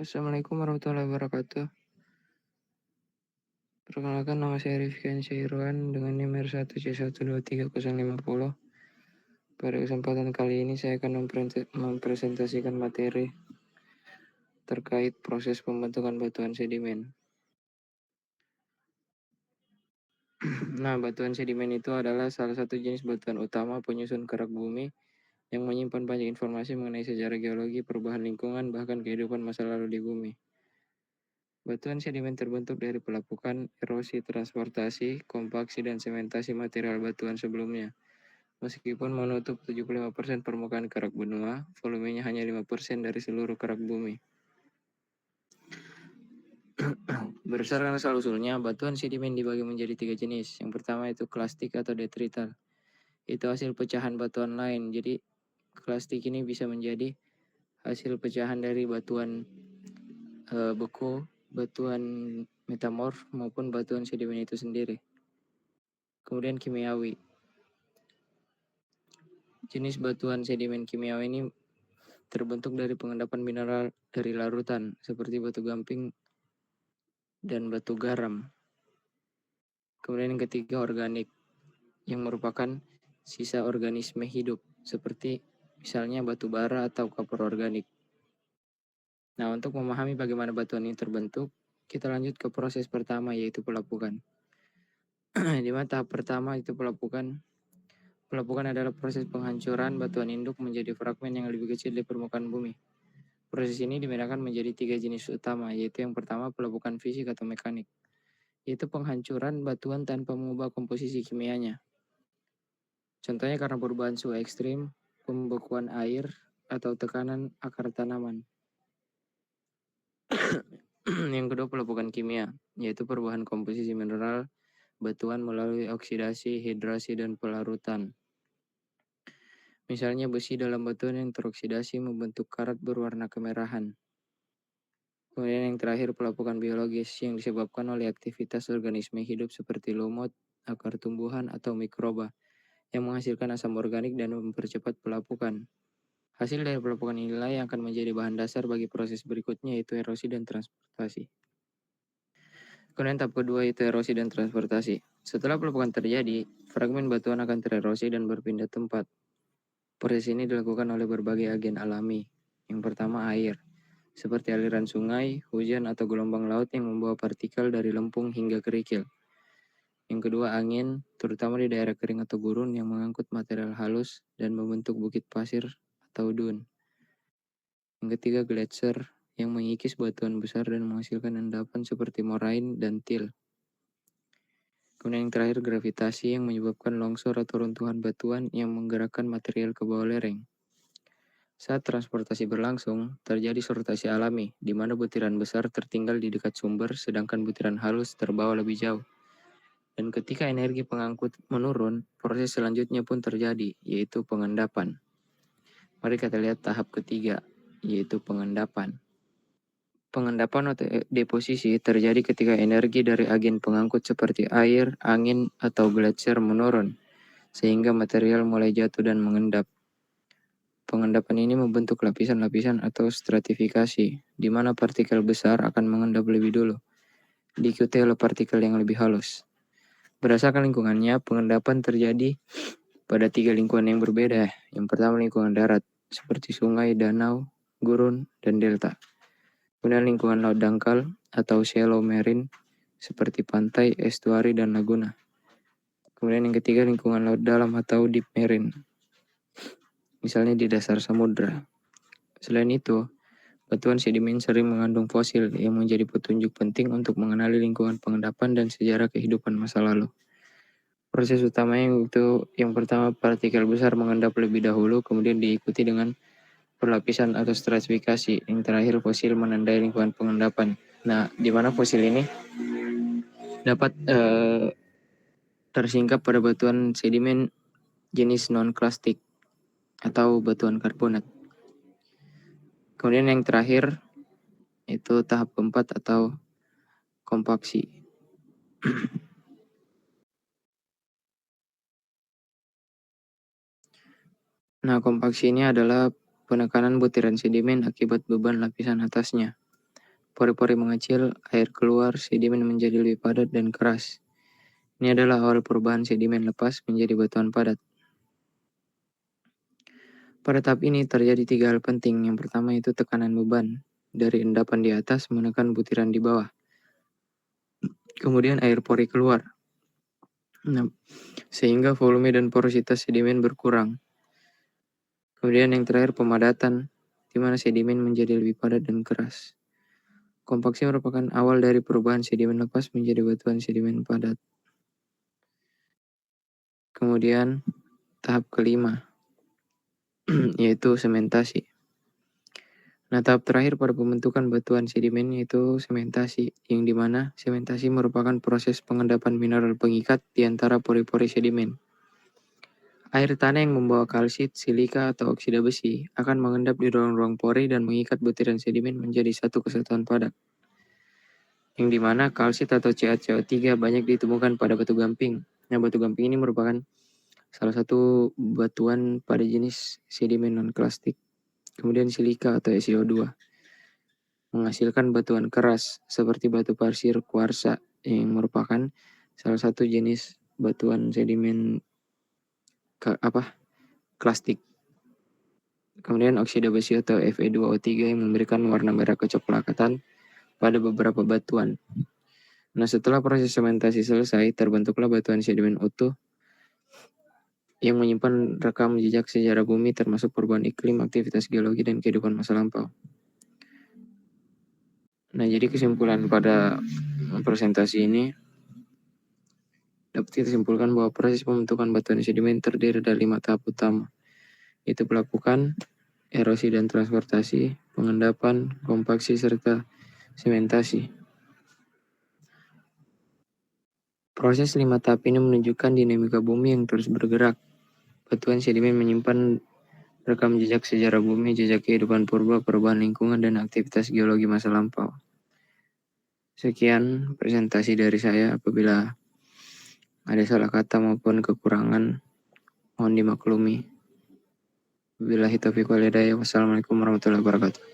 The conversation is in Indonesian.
Assalamualaikum warahmatullahi wabarakatuh. Perkenalkan nama saya Rifkian Syahirwan dengan NIM R1C123050. Pada kesempatan kali ini saya akan mempresentasikan materi terkait proses pembentukan batuan sedimen. Nah, batuan sedimen itu adalah salah satu jenis batuan utama penyusun kerak bumi yang menyimpan banyak informasi mengenai sejarah geologi, perubahan lingkungan, bahkan kehidupan masa lalu di bumi. Batuan sedimen terbentuk dari pelapukan, erosi, transportasi, kompaksi, dan sementasi material batuan sebelumnya. Meskipun menutup 75% permukaan kerak benua, volumenya hanya 5% dari seluruh kerak bumi. Berdasarkan asal-usulnya, batuan sedimen dibagi menjadi 3 jenis. Yang pertama itu klastik atau detrital. Itu hasil pecahan batuan lain. Jadi klastik ini bisa menjadi hasil pecahan dari batuan beku, batuan metamorf, maupun batuan sedimen itu sendiri. Kemudian kimiawi. Jenis batuan sedimen kimiawi ini terbentuk dari pengendapan mineral dari larutan seperti batu gamping dan batu garam. Kemudian yang ketiga organik, yang merupakan sisa organisme hidup seperti misalnya batu bara atau kapur organik. Nah, untuk memahami bagaimana batuan ini terbentuk, kita lanjut ke proses pertama yaitu pelapukan. Di mana tahap pertama itu pelapukan. Pelapukan adalah proses penghancuran batuan induk menjadi fragmen yang lebih kecil di permukaan bumi. Proses ini dibedakan menjadi 3 jenis utama, yaitu yang pertama pelapukan fisik atau mekanik, yaitu penghancuran batuan tanpa mengubah komposisi kimianya. Contohnya karena perubahan suhu ekstrim, pembekuan air, atau tekanan akar tanaman. Yang kedua pelapukan kimia, yaitu perubahan komposisi mineral batuan melalui oksidasi, hidrasi, dan pelarutan. Misalnya besi dalam batuan yang teroksidasi membentuk karat berwarna kemerahan. Kemudian yang terakhir pelapukan biologis yang disebabkan oleh aktivitas organisme hidup seperti lumut, akar tumbuhan, atau mikroba yang menghasilkan asam organik dan mempercepat pelapukan. Hasil dari pelapukan inilah yang akan menjadi bahan dasar bagi proses berikutnya yaitu erosi dan transportasi. Kemudian tahap kedua yaitu erosi dan transportasi. Setelah pelapukan terjadi, fragmen batuan akan tererosi dan berpindah tempat. Proses ini dilakukan oleh berbagai agen alami. Yang pertama air, seperti aliran sungai, hujan, atau gelombang laut yang membawa partikel dari lempung hingga kerikil. Yang kedua angin, terutama di daerah kering atau gurun yang mengangkut material halus dan membentuk bukit pasir atau dun. Yang ketiga gletser, yang mengikis batuan besar dan menghasilkan endapan seperti moraine dan til. Kemudian yang terakhir gravitasi yang menyebabkan longsor atau runtuhan batuan yang menggerakkan material ke bawah lereng. Saat transportasi berlangsung, terjadi sortasi alami, di mana butiran besar tertinggal di dekat sumber, sedangkan butiran halus terbawa lebih jauh. Dan ketika energi pengangkut menurun, proses selanjutnya pun terjadi, yaitu pengendapan. Mari kita lihat tahap ketiga, yaitu pengendapan. Pengendapan atau deposisi terjadi ketika energi dari agen pengangkut seperti air, angin, atau gletser menurun, sehingga material mulai jatuh dan mengendap. Pengendapan ini membentuk lapisan-lapisan atau stratifikasi, di mana partikel besar akan mengendap lebih dulu, diikuti oleh partikel yang lebih halus. Berdasarkan lingkungannya, pengendapan terjadi pada 3 lingkungan yang berbeda. Yang pertama lingkungan darat, seperti sungai, danau, gurun, dan delta. Kemudian lingkungan laut dangkal atau shallow marine, seperti pantai, estuari, dan laguna. Kemudian yang ketiga lingkungan laut dalam atau deep marine, misalnya di dasar samudra. Selain itu, batuan sedimen sering mengandung fosil yang menjadi petunjuk penting untuk mengenali lingkungan pengendapan dan sejarah kehidupan masa lalu. Proses utamanya itu yang pertama partikel besar mengendap lebih dahulu, kemudian diikuti dengan perlapisan atau stratifikasi. Yang terakhir fosil menandai lingkungan pengendapan. Nah, di mana fosil ini dapat tersingkap pada batuan sedimen jenis non-klastik atau batuan karbonat. Kemudian yang terakhir itu tahap keempat atau kompaksi. Nah, kompaksi ini adalah penekanan butiran sedimen akibat beban lapisan atasnya. pori-pori mengecil, air keluar, sedimen menjadi lebih padat dan keras. Ini adalah awal perubahan sedimen lepas menjadi batuan padat. Pada tahap ini terjadi 3 hal penting. Yang pertama itu tekanan beban dari endapan di atas menekan butiran di bawah. Kemudian air pori keluar. Nah, sehingga volume dan porositas sedimen berkurang. Kemudian yang terakhir pemadatan, di mana sedimen menjadi lebih padat dan keras. Kompaksi merupakan awal dari perubahan sedimen lepas menjadi batuan sedimen padat. Kemudian tahap kelima, yaitu sementasi. Nah, tahap terakhir pada pembentukan batuan sedimen yaitu sementasi, yang dimana sementasi merupakan proses pengendapan mineral pengikat di antara pori-pori sedimen. Air tanah yang membawa kalsit, silika, atau oksida besi akan mengendap di ruang-ruang pori dan mengikat butiran sedimen menjadi satu kesatuan padat. Yang dimana kalsit atau CaCO3 banyak ditemukan pada batu gamping. Nah, batu gamping ini merupakan salah satu batuan pada jenis sedimen non-klastik. Kemudian silika atau SiO2 menghasilkan batuan keras seperti batu pasir kuarsa yang merupakan salah satu jenis batuan sedimen klastik. Kemudian oksida besi atau Fe2O3 yang memberikan warna merah kecoklatan pada beberapa batuan. Nah, setelah proses sementasi selesai, terbentuklah batuan sedimen utuh yang menyimpan rekam jejak sejarah bumi termasuk perubahan iklim, aktivitas geologi, dan kehidupan masa lampau. Nah, jadi kesimpulan pada presentasi ini dapat kita simpulkan bahwa proses pembentukan batuan sedimen terdiri dari 5 tahap utama, yaitu pelapukan, erosi dan transportasi, pengendapan, kompaksi, serta sementasi. Proses 5 tahap ini menunjukkan dinamika bumi yang terus bergerak. Batuan sedimen menyimpan rekam jejak sejarah bumi, jejak kehidupan purba, perubahan lingkungan, dan aktivitas geologi masa lampau. Sekian presentasi dari saya. Apabila ada salah kata maupun kekurangan, mohon dimaklumi. Wabillahi taufiq wal hidayah. Wassalamualaikum warahmatullahi wabarakatuh.